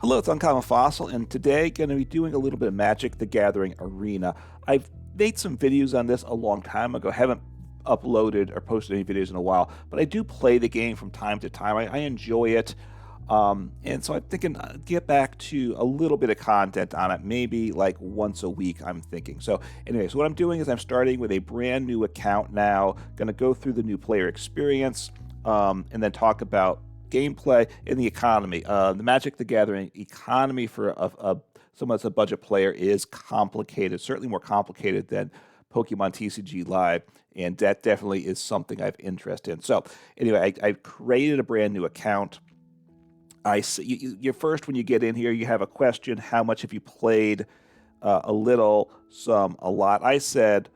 Hello, it's Uncommon Fossil, and today going to be doing a little bit of Magic: The Gathering Arena. I've made some videos on this a long time ago. Haven't uploaded or posted any videos in a while, but I do play the game from time to time. I enjoy it, and so I'm thinking get back to a little bit of content on it, maybe like once a week. I'm thinking. So, anyways, what I'm doing is I'm starting with a brand new account now. Going to go through the new player experience, and then talk about gameplay and the economy. The Magic: The Gathering economy for someone that's a budget player is complicated, certainly more complicated than Pokemon TCG Live, and that definitely is something I've interest in. So anyway, I created a brand new account. I see you first when you get in here, you have a question: how much have you played? A little, some, a lot. I said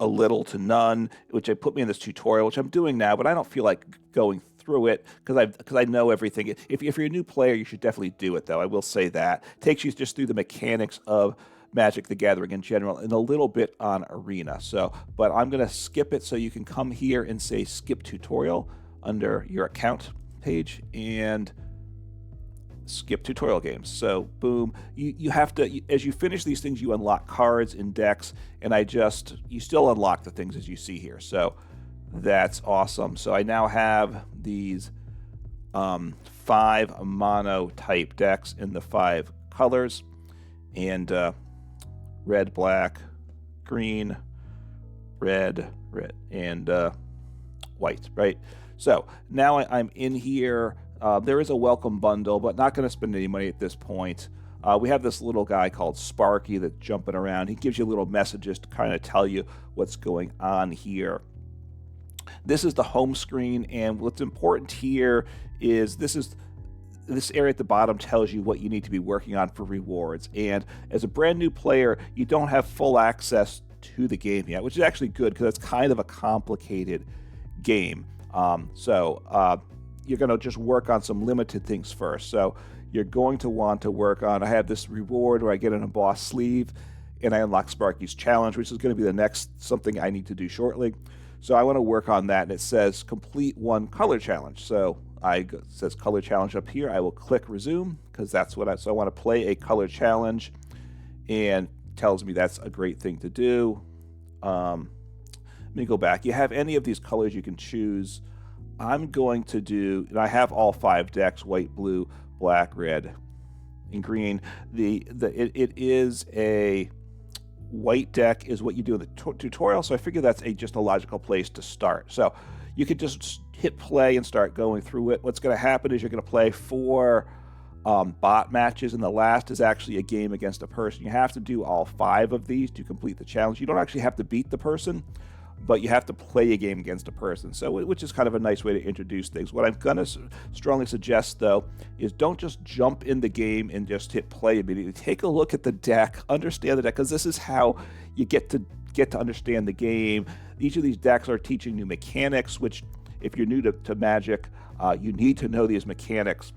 a little to none, which I put me in this tutorial, which I'm doing now, but I don't feel like going through it because I know everything. If you're a new player, you should definitely do it, though. I will say that. It takes you just through the mechanics of Magic: The Gathering in general and a little bit on Arena. So, but I'm going to skip it so you can come here and say skip tutorial under your account page and skip tutorial games. So boom, you have to, as you finish these things, you unlock cards and decks, and you still unlock the things as you see here. So that's awesome. So I now have these 5 mono type decks in the 5 colors, and red, black, green, red, and white, right? So now I'm in here. There is a welcome bundle, but not going to spend any money at this point. We have this little guy called Sparky that's jumping around. He gives you little messages to kind of tell you what's going on here. This is the home screen, and what's important here is this area at the bottom tells you what you need to be working on for rewards. And as a brand new player, you don't have full access to the game yet, which is actually good because it's kind of a complicated game. You're going to just work on some limited things first. So you're going to want to work on, I have this reward where I get an embossed sleeve and I unlock Sparky's challenge, which is going to be the next something I need to do shortly. So I want to work on that, and it says complete 1 color challenge. So it says color challenge up here. I will click resume because that's what so I want to play a color challenge, and tells me that's a great thing to do. Let me go back. You have any of these colors you can choose. I'm going to do, and I have all 5 decks: white, blue, black, red, and green. It is a white deck is what you do in the tutorial, so I figure that's just a logical place to start. So you could just hit play and start going through it. What's going to happen is you're going to play 4 bot matches, and the last is actually a game against a person. You have to do all 5 of these to complete the challenge. You don't actually have to beat the person, but you have to play a game against a person, so which is kind of a nice way to introduce things. What I'm going to strongly suggest, though, is don't just jump in the game and just hit play immediately. Take a look at the deck, understand the deck, because this is how you get to understand the game. Each of these decks are teaching new mechanics, which, if you're new to Magic, you need to know these mechanics.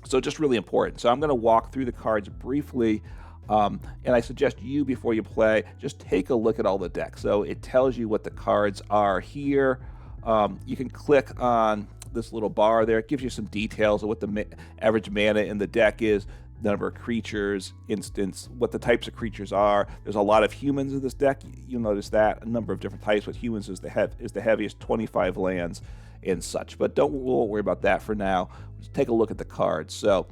So just really important. So I'm going to walk through the cards briefly. And I suggest you, before you play, just take a look at all the decks. So it tells you what the cards are here. You can click on this little bar there. It gives you some details of what the average mana in the deck is, the number of creatures, what the types of creatures are. There's a lot of humans in this deck. You'll notice that, a number of different types, but humans is the heaviest, 25 lands and such. But we won't worry about that for now. Just take a look at the cards. So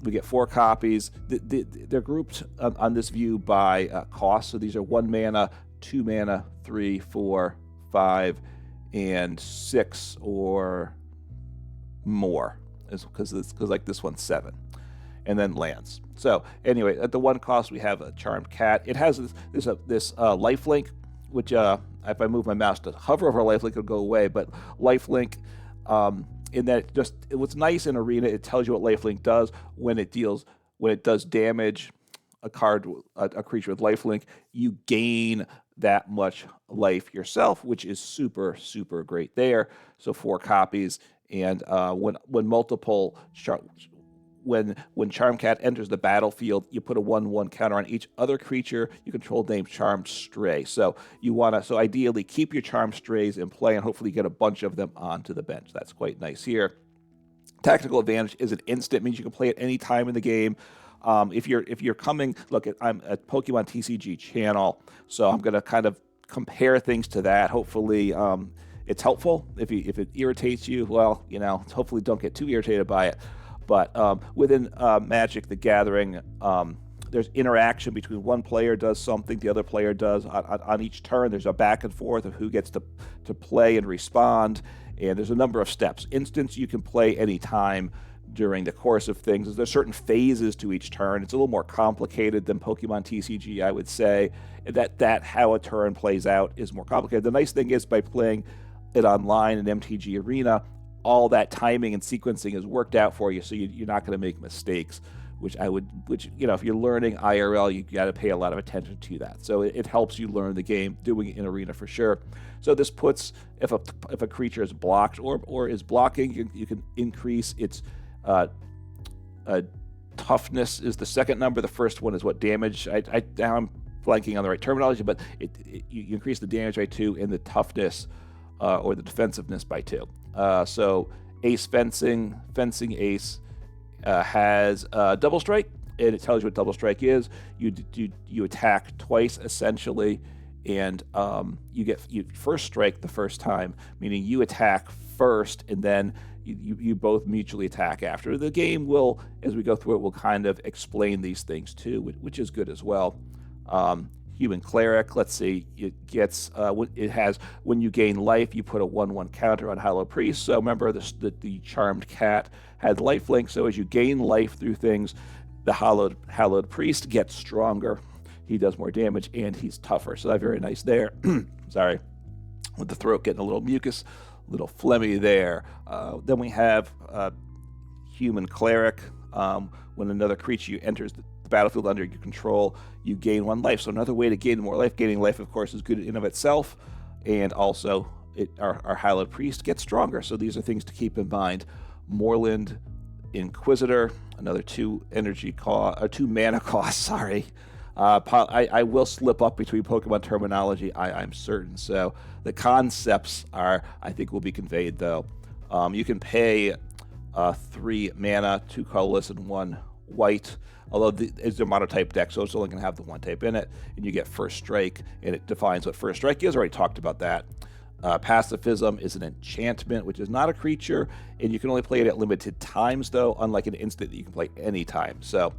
we get 4 copies. They're grouped on this view by cost. So these are 1 mana, 2 mana, 3, 4, 5, and 6 or more. Because like this one's 7. And then lands. So anyway, at the 1 cost, we have a Charmed Cat. It has this lifelink, which if I move my mouse to hover over lifelink, it'll go away. But lifelink, in that what's nice in Arena, it tells you what lifelink does when it does damage a creature with lifelink. You gain that much life yourself, which is super, super great there. So 4 copies, and when Charmed Cat enters the battlefield, you put a 1/1 counter on each other creature you control named Charmed Stray. So so ideally keep your Charmed Strays in play and hopefully get a bunch of them onto the bench. That's quite nice here. Tactical advantage is an instant, means you can play at any time in the game. If you're coming, look, I'm a Pokemon TCG channel, so I'm going to kind of compare things to that. Hopefully, it's helpful. If it irritates you, well, hopefully don't get too irritated by it. But within Magic: The Gathering, there's interaction between one player does something, the other player does on each turn. There's a back and forth of who gets to play and respond, and there's a number of steps. Instance, you can play anytime during the course of things. There's certain phases to each turn. It's a little more complicated than Pokemon TCG, I would say. That how a turn plays out is more complicated. The nice thing is by playing it online in MTG Arena, all that timing and sequencing is worked out for you, so you're not going to make mistakes. Which if you're learning IRL, you got to pay a lot of attention to that. So it helps you learn the game doing it in Arena for sure. So this puts, if a creature is blocked or is blocking, you can increase its toughness is the second number. The first one is what damage. Now I'm blanking on the right terminology, but you increase the damage by 2 and the toughness or the defensiveness by 2. So Ace Fencing Ace has double strike, and it tells you what double strike is. You attack twice essentially, and you first strike the first time, meaning you attack first, and then you both mutually attack after. The game will, as we go through it, will kind of explain these things too, which is good as well. Human Cleric, let's see, it has, when you gain life, you put a 1/1 counter on Hallowed Priest. So remember, the Charmed Cat had lifelink, so as you gain life through things, the Hallowed Priest gets stronger. He does more damage, and he's tougher. So that's very nice there. Sorry, with the throat getting a little mucus, a little phlegmy there. Then we have Human Cleric. When another creature enters the battlefield under your control, you gain 1 life. So another way to gain more life. Gaining life, of course, is good in and of itself, and also our Hallowed Priest gets stronger. So these are things to keep in mind. Moorland Inquisitor, another 2 mana cost. Sorry, I will slip up between Pokemon terminology. I'm certain. So the concepts I think will be conveyed though. You can pay 3 mana, 2 colorless and 1 white. Although it's a monotype deck, so it's only going to have the 1 type in it, and you get First Strike, and it defines what First Strike is. I already talked about that. Pacifism is an enchantment, which is not a creature, and you can only play it at limited times, though, unlike an instant that you can play anytime. So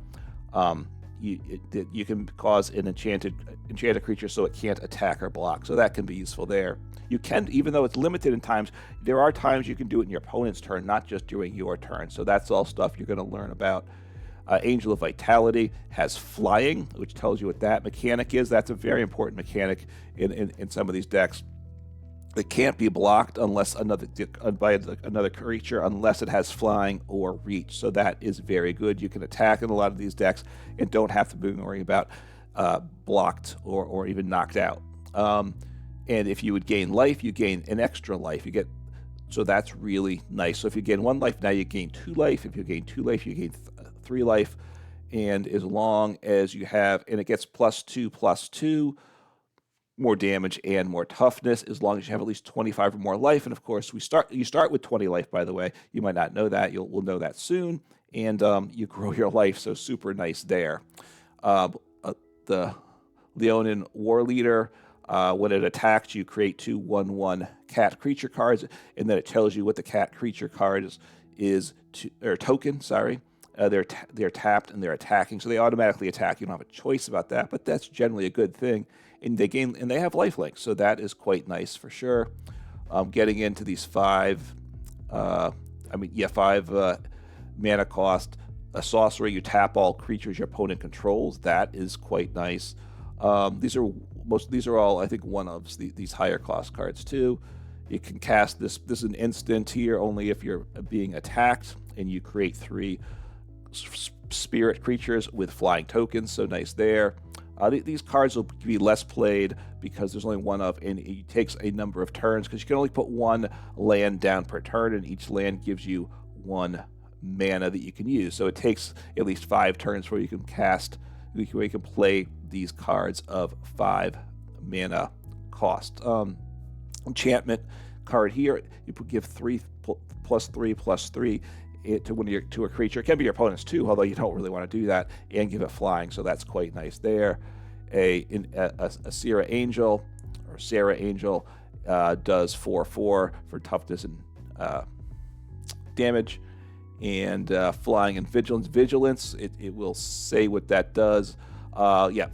you can cause an enchanted creature so it can't attack or block, so that can be useful there. You can, even though it's limited in times, there are times you can do it in your opponent's turn, not just during your turn. So that's all stuff you're going to learn about. Angel of Vitality has flying, which tells you what that mechanic is. That's a very important mechanic in some of these decks. It can't be blocked by another creature unless it has flying or reach. So that is very good. You can attack in a lot of these decks and don't have to be worrying about blocked or even knocked out. And if you would gain life, you gain an extra life. So that's really nice. So if you gain 1 life, now you gain 2 life. If you gain 2 life, you gain 3 life. And as long as you have, and it gets +2/+2, more damage and more toughness, as long as you have at least 25 or more life. And of course, you start with 20 life, by the way. You might not know that. We'll know that soon. And you grow your life, so super nice there. The Leonin War Leader, when it attacks, you create 2 1/1 cat creature cards, and then it tells you what the cat creature card is token, sorry. They're tapped and they're attacking, so they automatically attack. You don't have a choice about that, but that's generally a good thing. And they have lifelink, so that is quite nice for sure. Getting into these 5 mana cost. A sorcery, you tap all creatures your opponent controls. That is quite nice. These are all, I think, one-ofs, these higher cost cards too. You can cast this is an instant here only if you're being attacked, and you create 3 spirit creatures with flying tokens, so nice there. These cards will be less played because there's only one of, and it takes a number of turns because you can only put 1 land down per turn, and each land gives you 1 mana that you can use. So it takes at least 5 turns before you can where you can play these cards of 5 mana cost. Enchantment card here, you give 3 +3/+3, it to a creature. It can be your opponent's too, although you don't really want to do that, and give it flying, so that's quite nice there. A Sarah Angel does 4/4 for toughness and damage, and flying and vigilance. It will say what that does.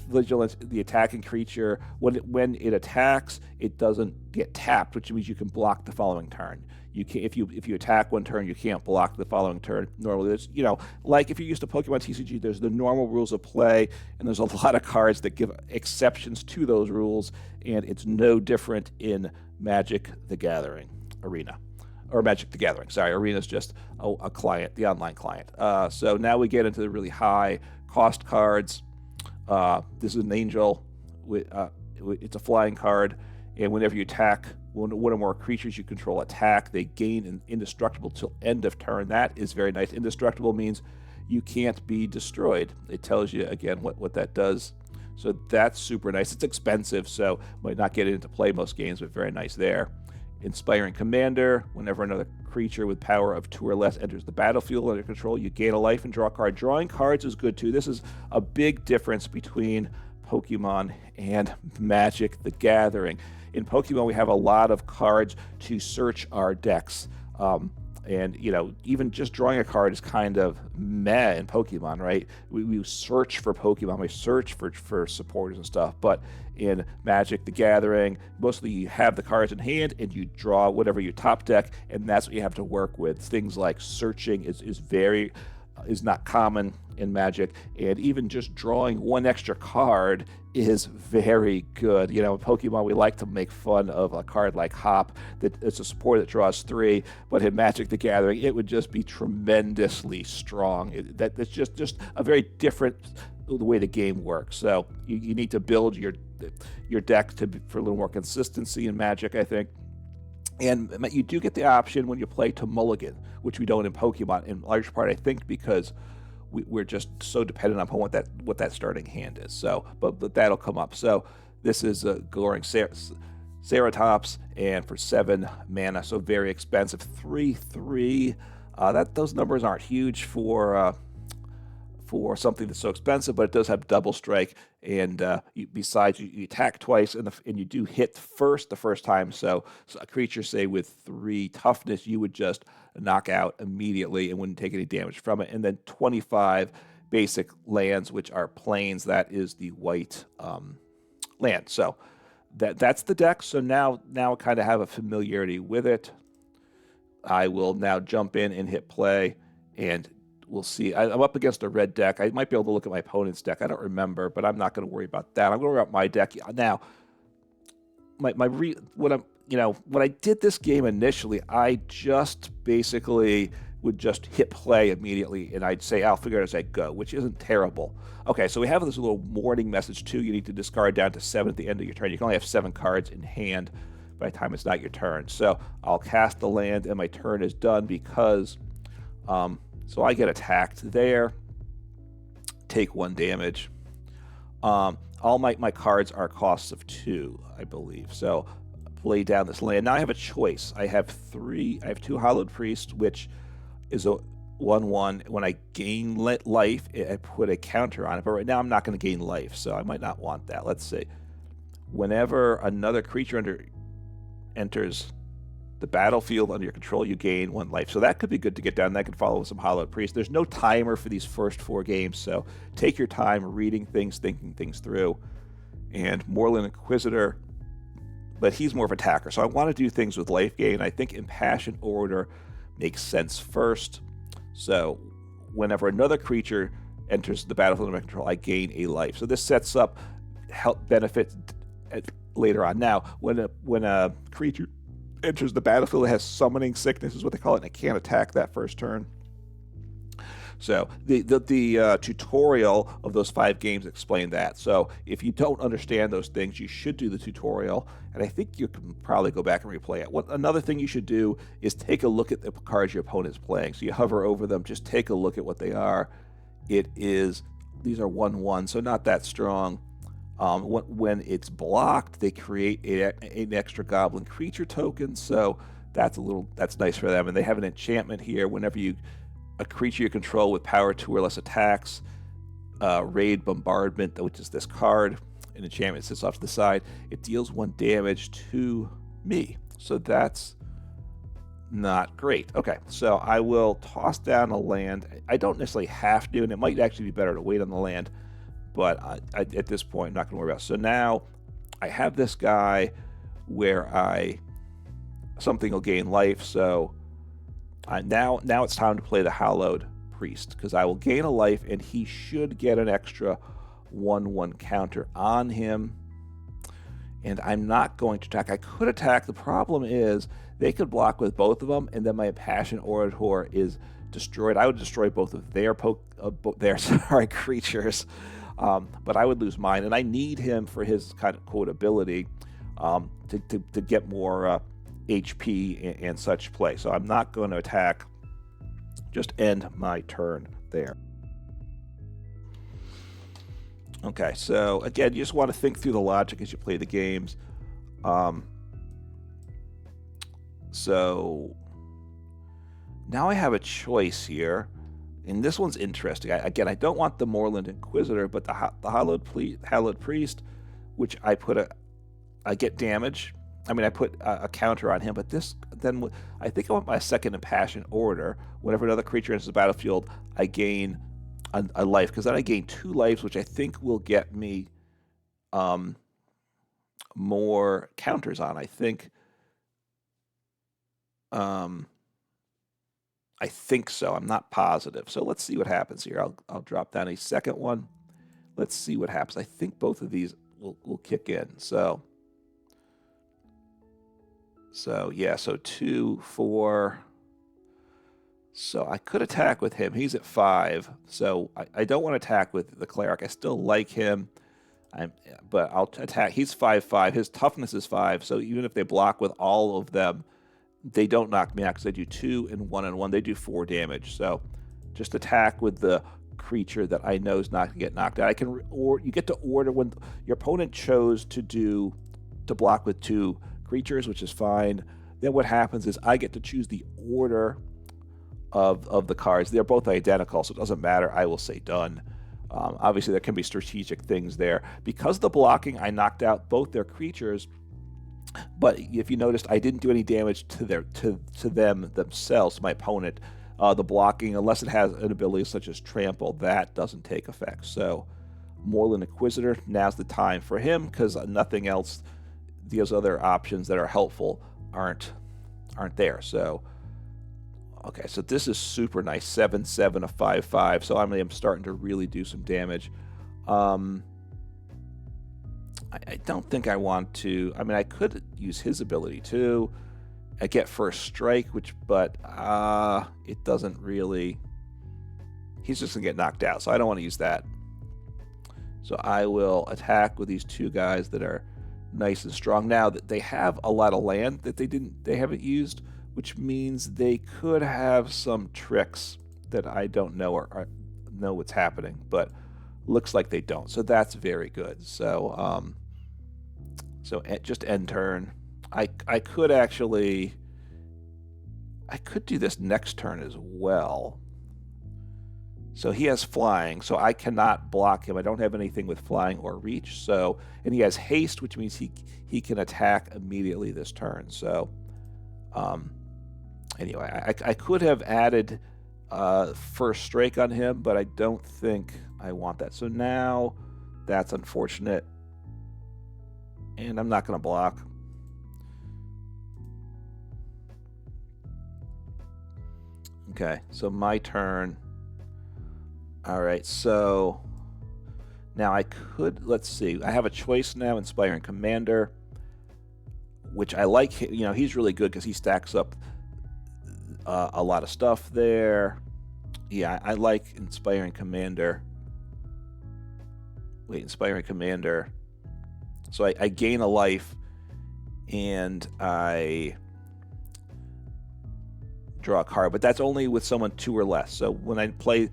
Vigilance. The attacking creature, when it attacks, it doesn't get tapped, which means you can block the following turn. You can, if you attack one turn, you can't block the following turn. Normally, there's like if you're used to Pokemon TCG, there's the normal rules of play, and there's a lot of cards that give exceptions to those rules, and it's no different in Magic: The Gathering Arena. Or Magic: The Gathering. Sorry, Arena is just a client, the online client. So now we get into the really high cost cards. This is an Angel. It's a flying card, and whenever you attack one or more creatures you control attack, they gain an indestructible till end of turn. That is very nice. Indestructible means you can't be destroyed. It tells you again what that does. So that's super nice. It's expensive, so might not get it into play most games, but very nice there. Inspiring Commander. Whenever another creature with power of 2 or less enters the battlefield under control, you gain a life and draw a card. Drawing cards is good too. This is a big difference between Pokemon and Magic: The Gathering. In Pokemon, we have a lot of cards to search our decks. And, even just drawing a card is kind of meh in Pokemon, right? We search for Pokemon, we search for supporters and stuff. But in Magic: The Gathering, mostly you have the cards in hand and you draw whatever your top deck, and that's what you have to work with. Things like searching is not common in Magic, and even just drawing one extra card is very good. In Pokemon, we like to make fun of a card like Hop, that it's a supporter that draws 3, but in Magic: The Gathering, it would just be tremendously strong. That's just a very different the way the game works. So you need to build your deck for a little more consistency in Magic, I think. And you do get the option when you play to mulligan, which we don't in Pokemon, in large part, I think, because we're just so dependent upon what that starting hand is. So, but that'll come up. So this is a Glowing Ceratops, and for 7 mana, so very expensive. 3/3. Those numbers aren't huge for something that's so expensive, but it does have double strike, and besides you attack twice, and you do hit the first time. So a creature, say with 3 toughness, you would just knock out immediately and wouldn't take any damage from it. And then 25 basic lands, which are plains. That is the white land. So that's the deck. So now I kind of have a familiarity with it. I will now jump in and hit play, and we'll see. I'm up against a red deck. I might be able to look at my opponent's deck. I don't remember, but I'm not going to worry about that. I'm going to worry about my deck now. When I did this game initially, I just basically would just hit play immediately, and I'd say, I'll figure it out as I go, which isn't terrible. Okay, so we have this little warning message too. You need to discard down to 7 at the end of your turn. You can only have 7 cards in hand by the time it's not your turn. So I'll cast the land, and my turn is done because... So I get attacked there, take 1 damage. All my cards are costs of 2, I believe. So lay down this land. Now I have a choice. I have 2 Hallowed Priest, which is a 1/1. When I gain life, I put a counter on it. But right now I'm not going to gain life, so I might not want that. Let's see. Whenever another creature enters the battlefield under your control, you gain 1 life. So that could be good to get down. That could follow with some Hallowed Priest. There's no timer for these first 4 games, so take your time reading things, thinking things through. And Moreland Inquisitor, but he's more of an attacker. So I want to do things with life gain. I think Impassioned Order makes sense first. So whenever another creature enters the battlefield under my control, I gain a life. So this sets up benefit later on. Now, when a creature enters the battlefield, it has Summoning Sickness, is what they call it, and it can't attack that first turn. So the tutorial of those 5 games explain that. So if you don't understand those things, you should do the tutorial, and I think you can probably go back and replay it. Another thing you should do is take a look at the cards your opponent is playing. So you hover over them, just take a look at what they are. These are 1/1, so not that strong. When it's blocked, they create an extra goblin creature token, so that's nice for them. And they have an enchantment here. Whenever you a creature you control with power 2 or less attacks. Raid Bombardment, which is this card. An enchantment sits off to the side. It deals 1 damage to me. So that's not great. Okay, so I will toss down a land. I don't necessarily have to, and it might actually be better to wait on the land, but at this point, I'm not going to worry about it. So now I have this guy where something will gain life. So now it's time to play the Hallowed Priest, because I will gain a life, and he should get an extra 1/1 counter on him. And I'm not going to attack. I could attack. The problem is they could block with both of them, and then my Impassioned Orator is destroyed. I would destroy both of their creatures, but I would lose mine, and I need him for his kind of quote ability to get more HP and such play. So I'm not going to attack. Just end my turn there. Okay, so again, you just want to think through the logic as you play the games. So now I have a choice here, and this one's interesting. Again, I don't want the Moorland Inquisitor, but the Hallowed Priest, which I get damage. I mean, I put a counter on him, but then I think I want my second Impassioned Orator. Whenever another creature enters the battlefield, I gain a life, because then I gain 2 lives, which I think will get me more counters on. I think so. I'm not positive. So let's see what happens here. I'll drop down a second one. Let's see what happens. I think both of these will kick in. So yeah, so 2, 4. So I could attack with him. He's at 5. So I don't want to attack with the Cleric. I still like him. But I'll attack. He's 5/5. His toughness is 5. So even if they block with all of them, they don't knock me out, because they do 2 and 1 and 1. They do 4 damage. So just attack with the creature that I know is not going to get knocked out. You get to order when your opponent chose to block with 2 creatures, which is fine. Then what happens is I get to choose the order of the cards. They're both identical, so it doesn't matter. I will say done. Obviously, there can be strategic things there. Because of the blocking, I knocked out both their creatures, but if you noticed, I didn't do any damage to them themselves, my opponent. The blocking, unless it has an ability such as Trample, that doesn't take effect. So Moorland Inquisitor, now's the time for him, because nothing else, those other options that are helpful aren't there. So okay, so this is super nice. 7/7, a 5/5. So I'm starting to really do some damage. I don't think I want to. I mean, I could use his ability too. I get first strike, but it doesn't really. He's just gonna get knocked out, so I don't want to use that. So I will attack with these 2 guys that are nice and strong. Now that they have a lot of land that they haven't used, which means they could have some tricks that I don't know or know what's happening, but looks like they don't. So that's very good. So just end turn. I could do this next turn as well. So he has flying, so I cannot block him. I don't have anything with flying or reach. So, and he has haste, which means he can attack immediately this turn. So anyway, I could have added first strike on him, but I don't think I want that. So now that's unfortunate, and I'm not going to block. Okay, so my turn. All right, so now I could, let's see, I have a choice now, Inspiring Commander, which I like. He's really good because he stacks up a lot of stuff there. Yeah, I like Inspiring Commander. Wait, Inspiring Commander. So I gain a life, and I draw a card, but that's only with someone 2 or less. So when I play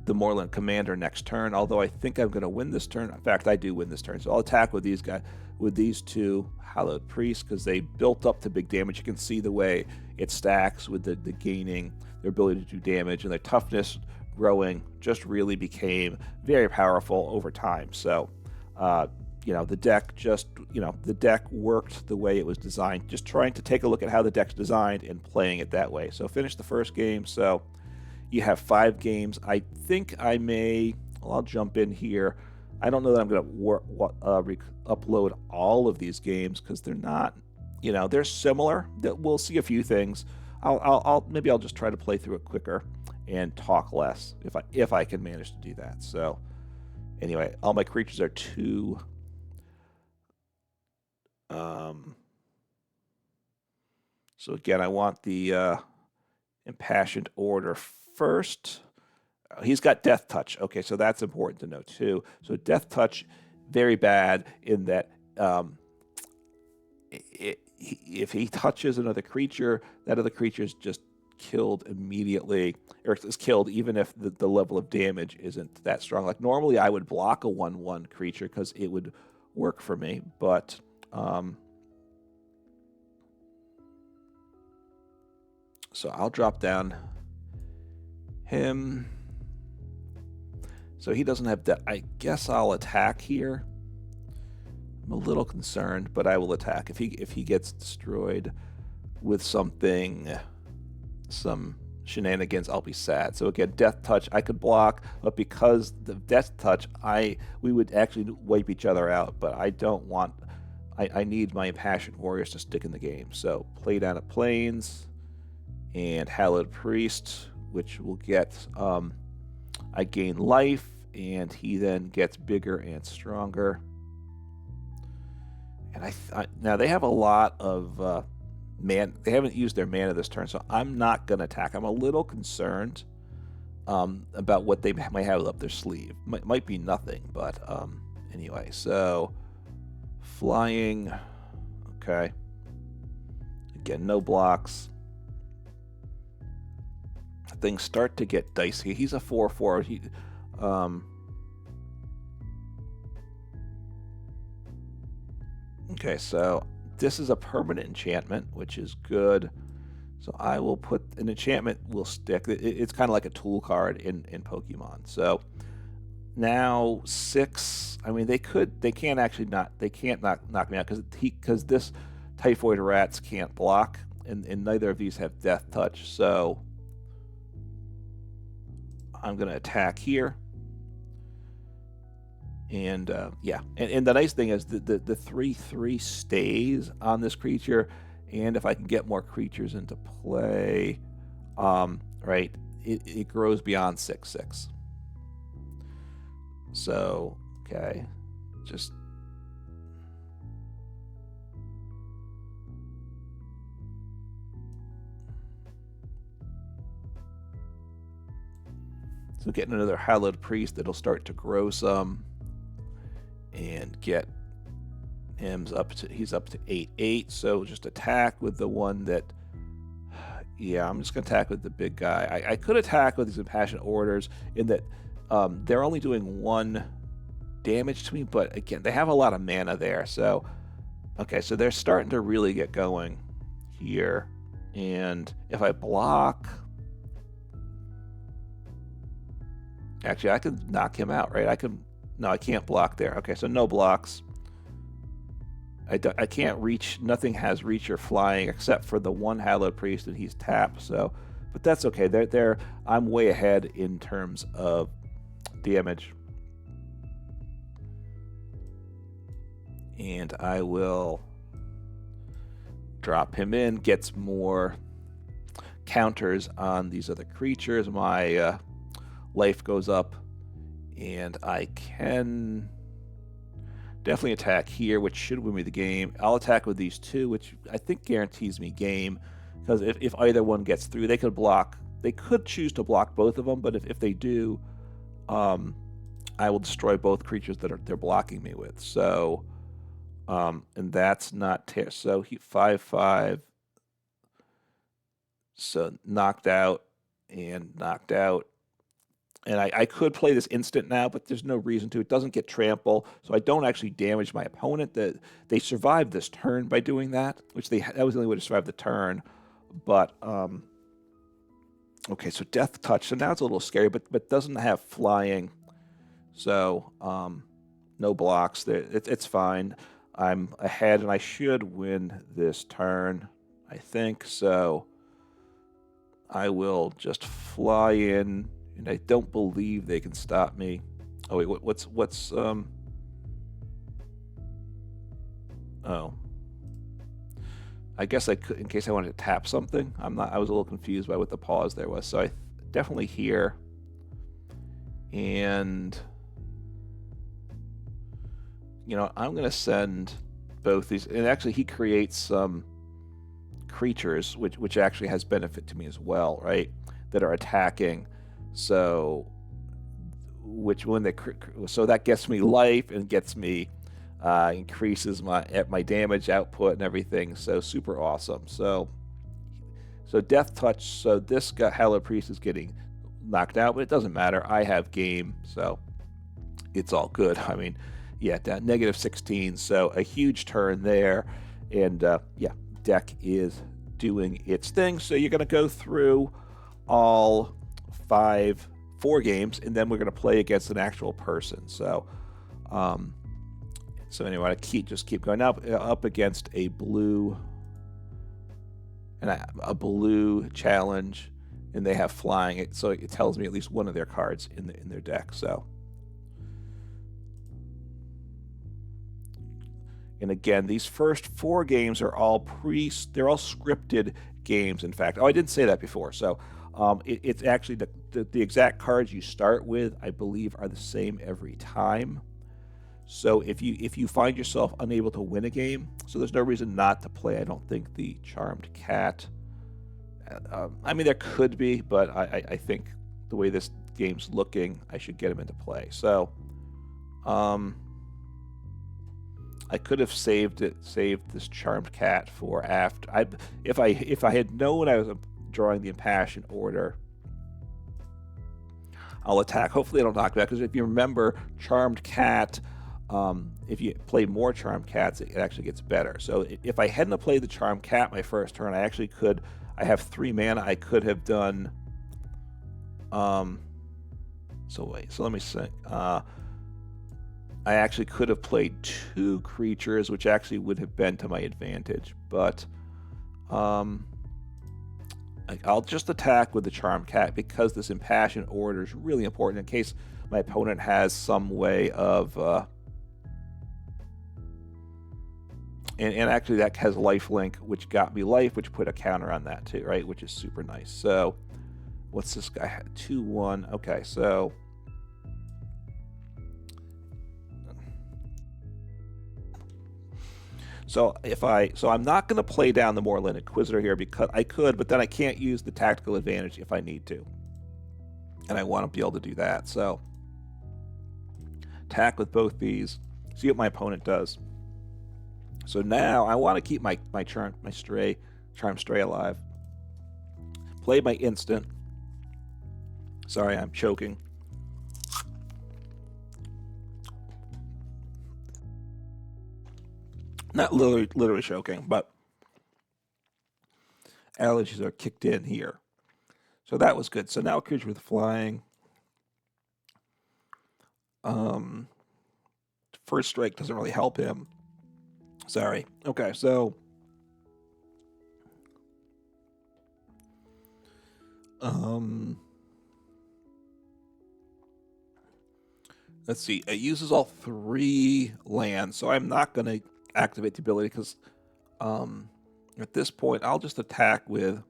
the Moorland Commander next turn, although I think I'm going to win this turn. In fact, I do win this turn. So I'll attack with these guys, with these two Hallowed Priests, because they built up to big damage. You can see the way it stacks with the gaining their ability to do damage, and their toughness growing just really became very powerful over time. So, the deck the deck worked the way it was designed, just trying to take a look at how the deck's designed and playing it that way. So finish the first game. So you have 5 games. I think I'll jump in here. I don't know that I'm going to upload all of these games because they're not, they're similar. We'll see a few things. Maybe I'll just try to play through it quicker and talk less if I can manage to do that. So anyway, all my creatures are 2. So again, I want the Impassioned Order first. He's got Death Touch. Okay, so that's important to know too. So Death Touch, very bad in that if he touches another creature, that other creature is just killed immediately, or is killed even if the level of damage isn't that strong. Like normally I would block a 1/1 creature because it would work for me, but so I'll drop down him. So he doesn't have that. I guess I'll attack here. I'm a little concerned, but I will attack. If he gets destroyed with some shenanigans, I'll be sad. So again, Death Touch, I could block, but because the Death Touch, we would actually wipe each other out, but I don't want, I need my Impassioned Warriors to stick in the game. So play down at Plains and Hallowed Priest, which will get, I gain life, and he then gets bigger and stronger. And now they have a lot of they haven't used their mana this turn, so I'm not going to attack. I'm a little concerned about what they might have up their sleeve. Might be nothing, but anyway. So flying, okay. Again, no blocks. Things start to get dicey. He's a 4/4. Okay, so this is a permanent enchantment, which is good. So I will put an enchantment will stick. It's kind of like a tool card in Pokemon. So now 6. I mean, they can't knock me out because this Typhoid Rats can't block, and neither of these have Death Touch. So I'm going to attack here. And and the nice thing is the 3/3 stays on this creature, and if I can get more creatures into play, right, it grows beyond 6/6. So okay, just so getting another Hallowed Priest that'll start to grow some. And get him he's up to 8/8, so just attack with the one that, yeah, I'm just going to attack with the big guy. I could attack with these Impassioned Orders in that they're only doing 1 damage to me, but again, they have a lot of mana there, so, okay, so they're starting to really get going here, and if I block, actually, I can knock him out, right? No, I can't block there. Okay, so no blocks. I can't reach. Nothing has reach or flying except for the one Hallowed Priest, and he's tapped. So, but that's okay. I'm way ahead in terms of damage, and I will drop him in. Gets more counters on these other creatures. My life goes up. And I can definitely attack here, which should win me the game. I'll attack with these 2, which I think guarantees me game. Because if either one gets through, they could block. They could choose to block both of them, but if they do, I will destroy both creatures that they're blocking me with. So, and that's not so he 5/5. So knocked out and knocked out. And I could play this instant now, but there's no reason to. It doesn't get trample, so I don't actually damage my opponent. They survived this turn by doing that, which that was the only way to survive the turn. But okay, so Death Touch. So now it's a little scary, but doesn't have flying, so no blocks. It's fine. I'm ahead, and I should win this turn, I think. So I will just fly in, and I don't believe they can stop me. Oh wait, what's oh, I guess I could, in case I wanted to tap something. I was a little confused by what the pause there was. So I definitely here, and I'm gonna send both these. And actually, he creates some creatures, which actually has benefit to me as well, right? That are attacking. So, so that gets me life and gets me increases my damage output and everything. So super awesome. So Death Touch. So this guy Hallowed Priest is getting knocked out, but it doesn't matter. I have game, so it's all good. I mean, yeah, down -16. So a huge turn there, and yeah, deck is doing its thing. So you're going to go through all 4 games, and then we're going to play against an actual person. So, anyway, I keep going up against a blue and a blue challenge, and they have flying. So it tells me at least one of their cards in their deck. So, and again, these first 4 games are they're all scripted games. In fact, I didn't say that before. So it's actually the exact cards you start with, I believe, are the same every time. So if you find yourself unable to win a game, so there's no reason not to play, I don't think, the Charmed Cat. I mean, there could be, but I think the way this game's looking, I should get him into play. So I could have saved this Charmed Cat for after. If I had known I was drawing the Impassioned Order, I'll attack. Hopefully I don't knock back, because if you remember, Charmed Cat, if you play more Charmed Cats, it actually gets better. So if I hadn't played the Charmed Cat my first turn, I actually could. I have 3 mana. I could have done. So let me think. I actually could have played 2 creatures, which actually would have been to my advantage. But I'll just attack with the Charmed Cat, because this Impassioned Order is really important in case my opponent has some way of... And actually that has lifelink, which got me life, which put a counter on that too, right? Which is super nice. So what's this guy? 2/1. Okay, so... So I'm not going to play down the Moorland Inquisitor here, because I could, but then I can't use the tactical advantage if I need to, and I want to be able to do that. So attack with both these, see what my opponent does. So now I want to keep my Charmed Stray alive. Play my instant. Sorry, I'm choking. Not literally choking, but allergies are kicked in here. So that was good. So now creature with flying. First strike doesn't really help him. Sorry. Okay, so let's see. It uses all 3 lands, so I'm not going to activate the ability, because at this point I'll just attack with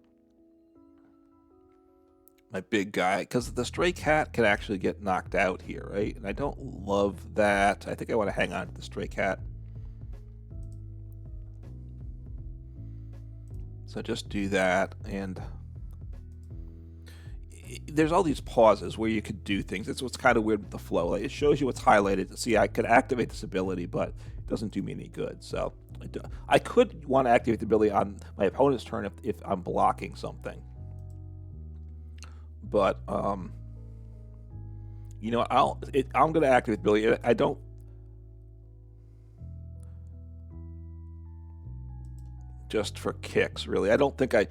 my big guy, because the Stray Cat can actually get knocked out here, right? And I don't love that. I think I want to hang on to the Stray Cat. So just do that, and there's all these pauses where you could do things. That's what's kind of weird with the flow. Like, it shows you what's highlighted. See, I could activate this ability, but it doesn't do me any good. So I could want to activate the ability on my opponent's turn if I'm blocking something. But You know, I'm going to activate Billy. I don't. Just for kicks, really. I don't think it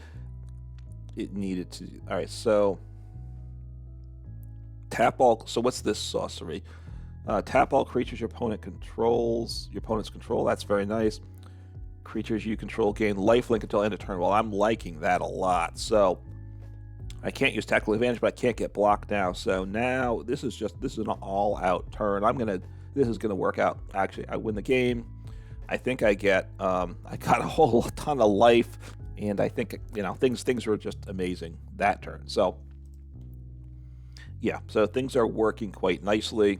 needed to. All right, so tap all. So what's this sorcery? Tap all creatures your opponent controls. Your opponent's control. That's very nice. Creatures you control gain lifelink until end of turn. Well, I'm liking that a lot. So I can't use tactical advantage, but I can't get blocked now. So now this is an all-out turn. This is gonna work out. Actually, I win the game. I think I get. I got a whole ton of life, and I think things were just amazing that turn. So yeah, so things are working quite nicely,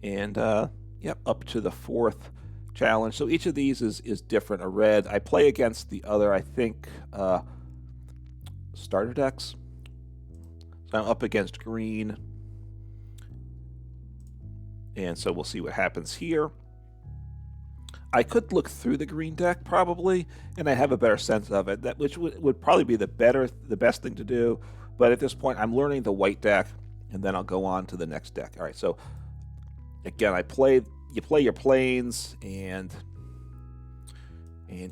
and yep, up to the 4th challenge. So each of these is different. A red. I play against the other. I think starter decks. So I'm up against green, and so we'll see what happens here. I could look through the green deck probably, and I have a better sense of it. Which would probably be the best thing to do. But at this point, I'm learning the white deck, and then I'll go on to the next deck. All right. So again, you play your planes, and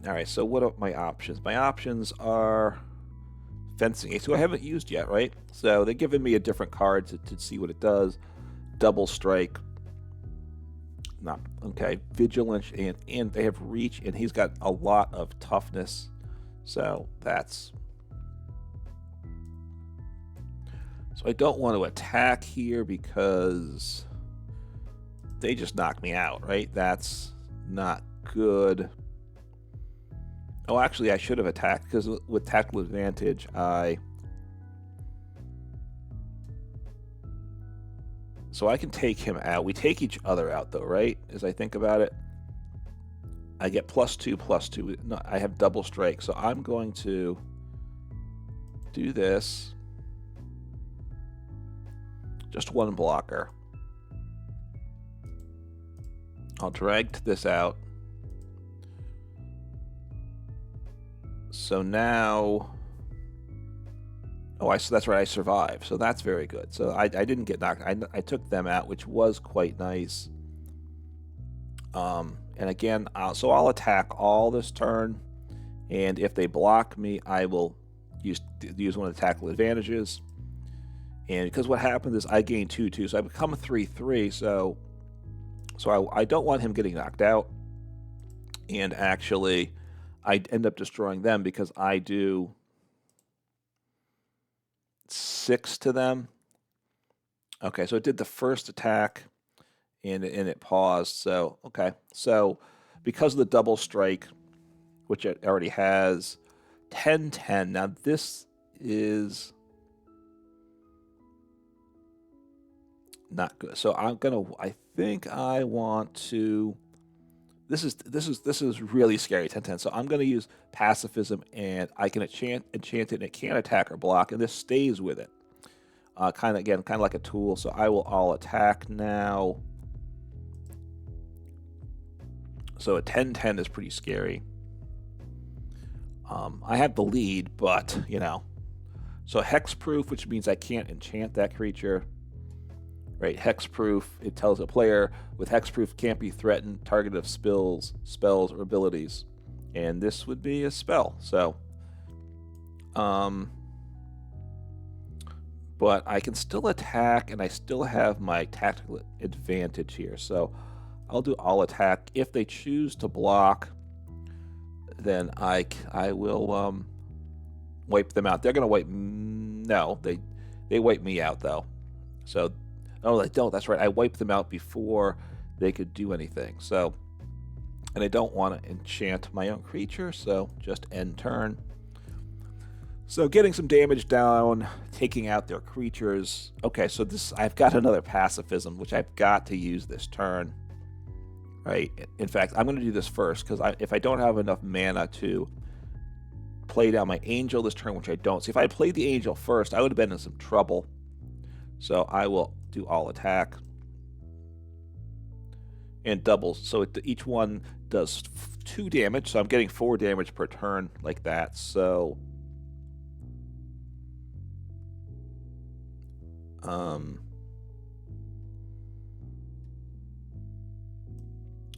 all right. So what are my options? My options are Fencing Ace, who I haven't used yet, right? So they're giving me a different card to see what it does. Double Strike. No, okay. Vigilance, and they have Reach, and he's got a lot of toughness. So that's... So I don't want to attack here because they just knock me out, right? That's not good. Oh, actually, I should have attacked because with tactical advantage, So I can take him out. We take each other out, though, right? As I think about it. I get +2/+2. No, I have Double Strike, so I'm going to do this. Just one blocker. I'll drag this out. So now... Oh, so that's right, I survived. So that's very good. So I didn't get knocked. I took them out, which was quite nice. And again, I'll attack all this turn. And if they block me, I will use one of the tactical advantages. And because what happens is I gain 2/2, so I become a 3/3. So I don't want him getting knocked out. And actually, I end up destroying them because I do 6 to them. Okay, so it did the first attack, and it paused. So okay, so because of the Double Strike, which it already has, 10/10. Now this is not good. So I think I want to. This is really scary, 10/10. So I'm going to use pacifism, and I can enchant it, and it can't attack or block, and this stays with it. Kind of like a tool. So I will all attack now. So a 10/10 is pretty scary. I have the lead, but so hexproof, which means I can't enchant that creature. Right, hexproof, it tells a player with hexproof can't be threatened, targeted of spells, or abilities. And this would be a spell. So, but I can still attack, and I still have my tactical advantage here. So I'll do all attack. If they choose to block, then I will wipe them out. They're going to wipe... No, they wipe me out, though. So... Oh, they don't. That's right. I wiped them out before they could do anything. So, and I don't want to enchant my own creature, so just end turn. So getting some damage down, taking out their creatures. Okay, so I've got another pacifism, which I've got to use this turn. Right. In fact, I'm going to do this first, because if I don't have enough mana to play down my angel this turn, which I don't. See, if I had played the angel first, I would have been in some trouble. So I will do all attack and doubles. So each one does 2 damage. So I'm getting 4 damage per turn like that. So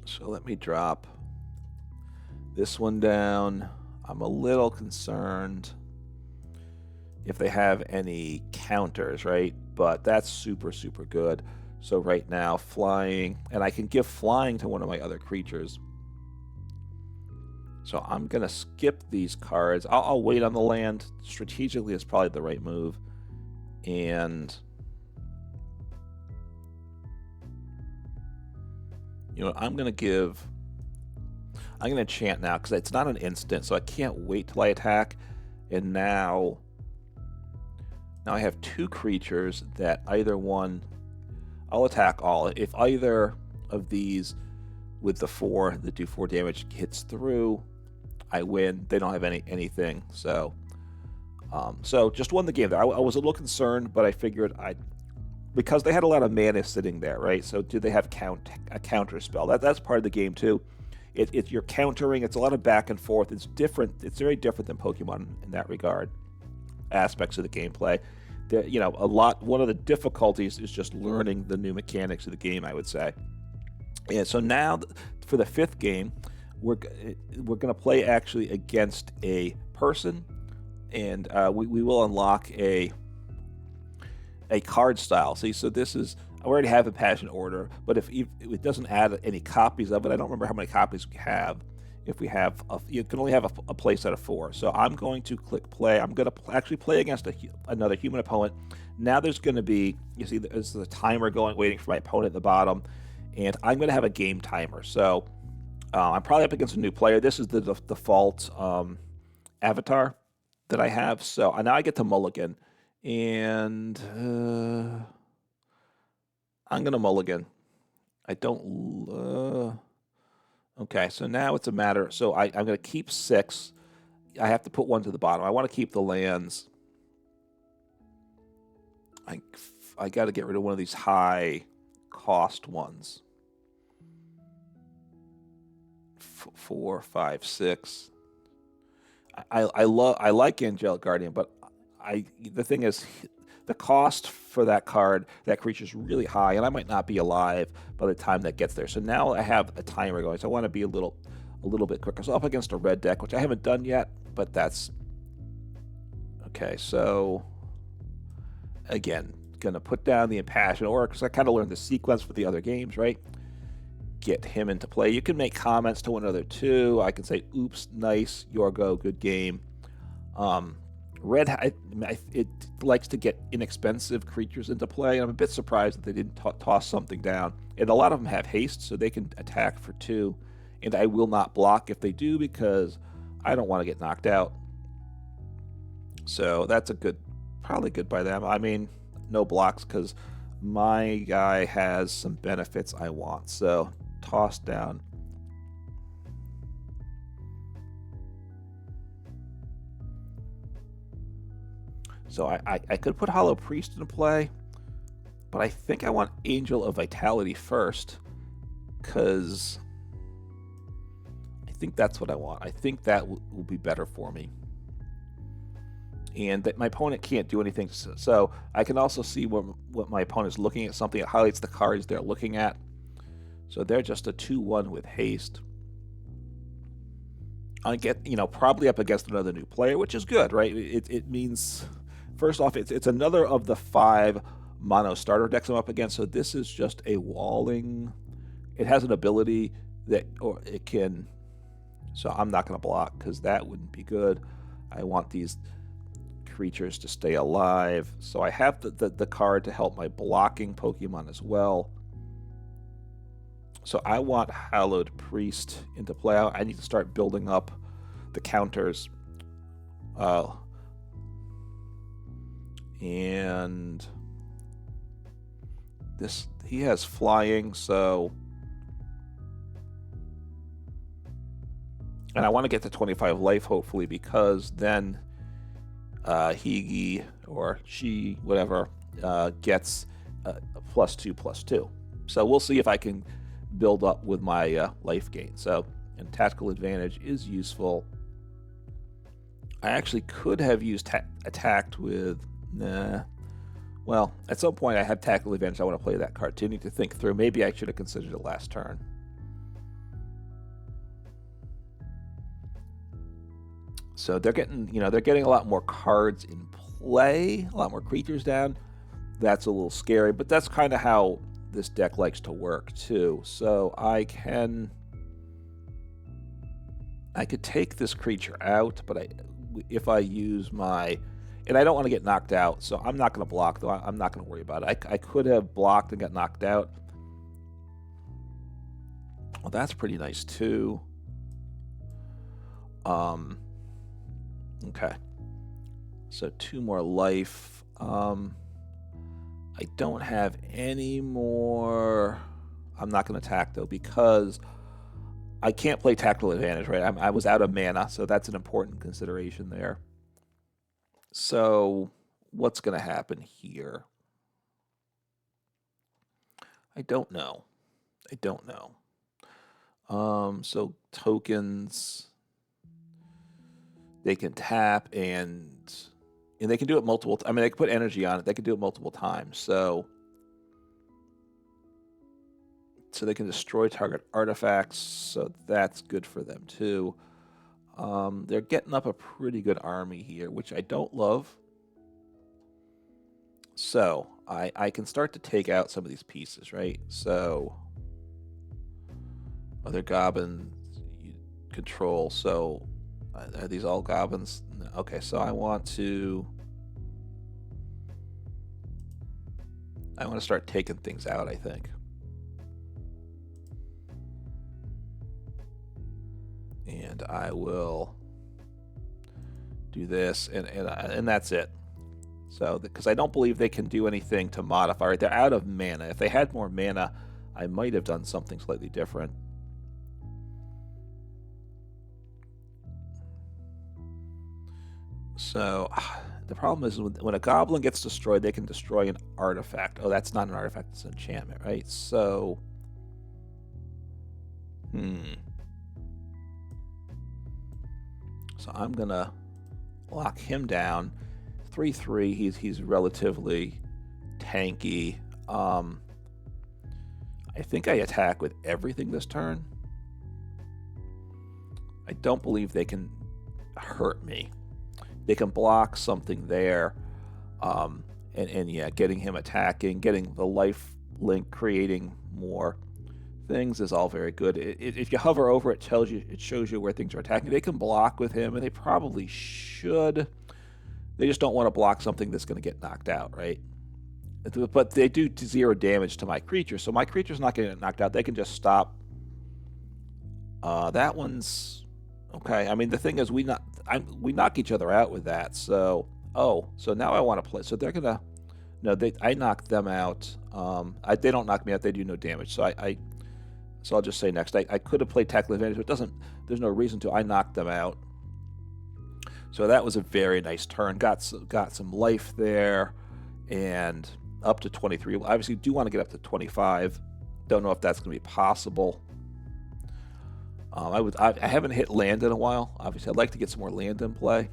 So let me drop this one down. I'm a little concerned if they have any counters, right? But that's super, super good. So right now, flying, and I can give flying to one of my other creatures. So I'm going to skip these cards. I'll wait on the land. Strategically is probably the right move. And you know, I'm going to enchant now because it's not an instant, so I can't wait till I attack. And now I have two creatures that either one, I'll attack all. If either of these with the 4 that do 4 damage hits through, I win. They don't have anything, so just won the game there. I was a little concerned, but I figured because they had a lot of mana sitting there, right? So do they have a counter spell? That's part of the game too. You're countering. It's a lot of back and forth. It's different. It's very different than Pokemon in that regard. Aspects of the gameplay. One of the difficulties is just learning the new mechanics of the game, I would say. And so now for the 5th game, we're going to play actually against a person, and we will unlock a card style. See, so this is, I already have a Passion Order, but if it doesn't add any copies of it, I don't remember how many copies we have. If we have, you can only have a play set of 4. So I'm going to click play. I'm going to actually play against another human opponent. Now there's going to be, you see, there's the timer going, waiting for my opponent at the bottom, and I'm going to have a game timer. So I'm probably up against a new player. This is the default avatar that I have. So now I get to mulligan. And I'm going to mulligan. I don't... okay, so now it's a matter... So I'm going to keep 6. I have to put 1 to the bottom. I want to keep the lands. I got to get rid of one of these high-cost ones. 4, 5, 6. I like Angelic Guardian, but the thing is, the cost for that card, that creature, is really high, and I might not be alive by the time that gets there. So now I have a timer going, so I want to be a little bit quicker. So up against a red deck, which I haven't done yet, but that's okay. So again, gonna put down the Impassioned Aura because I kind of learned the sequence for the other games, right? Get him into play. You can make comments to one another too. I can say, "Oops, nice, Yorgo, good game." Red, it likes to get inexpensive creatures into play, and I'm a bit surprised that they didn't toss something down. And a lot of them have haste, so they can attack for 2. And I will not block if they do because I don't want to get knocked out. So that's probably good by them. I mean, no blocks because my guy has some benefits I want. So toss down. So I could put Hollow Priest into play, but I think I want Angel of Vitality first, because I think that's what I want. I think that will be better for me. And that my opponent can't do anything. So I can also see what my opponent's looking at, something that highlights the cards they're looking at. So they're just a 2/1 with haste. I get, probably up against another new player, which is good, right? It means... First off, it's another of the 5 mono starter decks I'm up against, so this is just a walling. It has an ability or it can... So I'm not going to block because that wouldn't be good. I want these creatures to stay alive. So I have the card to help my blocking Pokemon as well. So I want Hallowed Priest into play. I need to start building up the counters. And he has flying, so... And I want to get to 25 life, hopefully, because then he or she, whatever, gets a +2/+2. So we'll see if I can build up with my life gain. So, and tactical advantage is useful. I actually could have used attacked with... Nah. Well, at some point I have tactical advantage. I want to play that card too. I need to think through. Maybe I should have considered it last turn. So they're getting, they're getting a lot more cards in play, a lot more creatures down. That's a little scary, but that's kind of how this deck likes to work too. So I could take this creature out, but if I use and I don't want to get knocked out, so I'm not going to block, though. I'm not going to worry about it. I could have blocked and got knocked out. Well, that's pretty nice too. Okay. So 2 more life. I don't have any more. I'm not going to attack, though, because I can't play Tactical Advantage, right? I was out of mana, so that's an important consideration there. So what's going to happen here? I don't know. So tokens, they can tap and they can do it multiple. I mean, they can put energy on it. They can do it multiple times. So they can destroy target artifacts. So that's good for them too. They're getting up a pretty good army here, which I don't love. So I can start to take out some of these pieces, right? So other goblins control. So are these all goblins? No. Okay, so I want to start taking things out, I think. And I will do this, and that's it. So, because I don't believe they can do anything to modify it. They're out of mana. If they had more mana, I might have done something slightly different. So, the problem is when a goblin gets destroyed, they can destroy an artifact. Oh, that's not an artifact, it's an enchantment, right? So, So I'm going to lock him down. 3/3, he's relatively tanky. I think I attack with everything this turn. I don't believe they can hurt me. They can block something there. And yeah, getting him attacking, getting the life link, creating more things is all very good. If you hover over it, shows you where things are attacking. They can block with him, and they probably should. They just don't want to block something that's going to get knocked out, right? But they do 0 damage to my creature, so my creature's not going to get knocked out. They can just stop. That one's okay. I mean, the thing is, we knock each other out with that. So so now I want to play. So they're gonna I knock them out. They don't knock me out. They do no damage. So so I'll just say next. I could have played Tactical Advantage, but there's no reason to. I knocked them out. So that was a very nice turn. Got some life there, and up to 23. Obviously, do want to get up to 25. Don't know if that's going to be possible. I haven't hit land in a while. Obviously, I'd like to get some more land in play.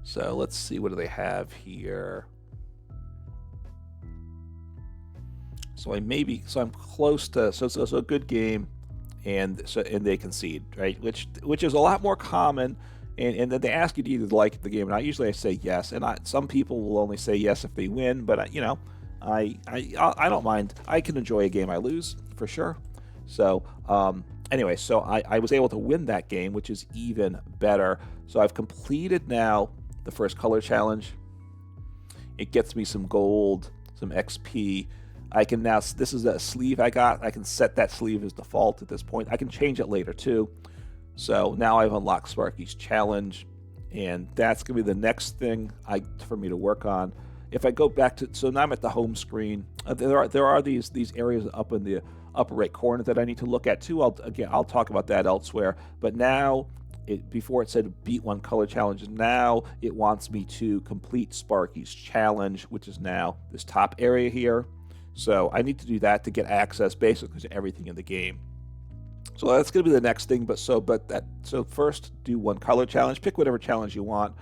So let's see, what do they have here? So I'm close to so a good game, and they concede, right? Which is a lot more common. And then they ask you to either like the game or not. Usually I say yes, and some people will only say yes if they win. But I don't mind. I can enjoy a game I lose for sure. So anyway, so I was able to win that game, which is even better. So I've completed now the first color challenge. It gets me some gold, some XP. I can now. This is a sleeve I got. I can set that sleeve as default at this point. I can change it later too. So now I've unlocked Sparky's challenge, and that's going to be the next thing for me to work on. If I go back to, so now I'm at the home screen. There are these areas up in the upper right corner that I need to look at too. I'll talk about that elsewhere. But now, before it said beat 1 color challenge, now it wants me to complete Sparky's challenge, which is now this top area here. So I need to do that to get access basically to everything in the game. So that's going to be the next thing. So first, do 1 color challenge. Pick whatever challenge you want.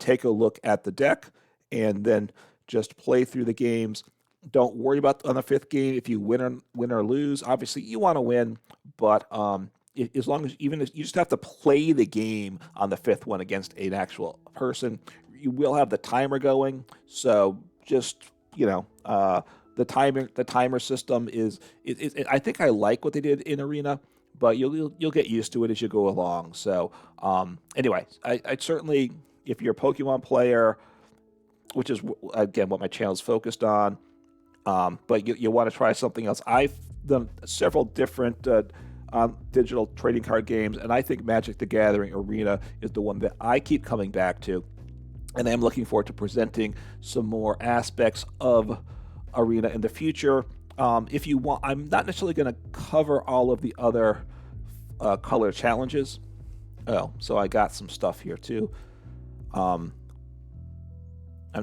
Take a look at the deck, and then just play through the games. Don't worry about on the 5th game if you win or lose. Obviously, you want to win, but as long as even if you just have to play the game on the fifth one against an actual person, you will have the timer going. So just the timer system is I think I like what they did in Arena, but you'll get used to it as you go along. So anyway, I certainly, if you're a Pokemon player, which is again what my channel is focused on, but you want to try something else. I've done several different digital trading card games, and I think Magic the Gathering Arena is the one that I keep coming back to. And I'm looking forward to presenting some more aspects of Arena in the future. If you want, I'm not necessarily going to cover all of the other color challenges. Oh, so I got some stuff here too. I'm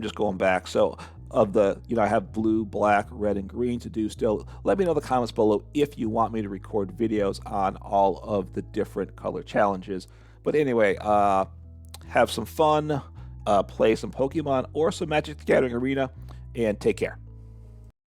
just going back. So of the, I have blue, black, red, and green to do still. Let me know in the comments below if you want me to record videos on all of the different color challenges. But anyway, have some fun, play some Pokemon or some Magic the Gathering Arena, and take care.